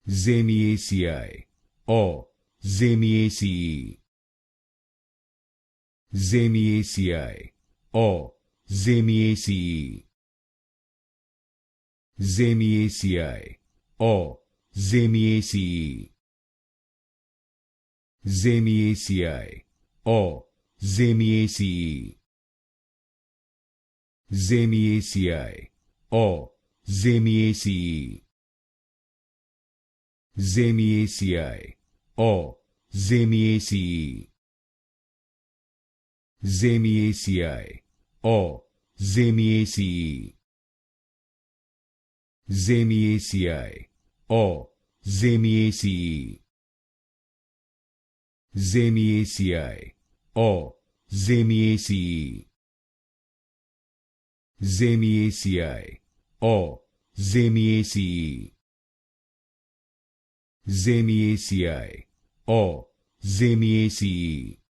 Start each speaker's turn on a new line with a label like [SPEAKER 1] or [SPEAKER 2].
[SPEAKER 1] Zamiaceae, or Zamiaceae. Zamiaceae, or Zamiaceae. Zamiaceae, or Zamiaceae. Zamiaceae, or Zamiaceae. Zamiaceae, or Zamiaceae. Zamiaceae, or Zamiaceae. Zamiaceae, or Zamiaceae. Zamiaceae, or Zamiaceae. Zamiaceae, or Zamiaceae. Zamiaceae, or Zamiaceae. Zamiaceae, or Zamiaceae.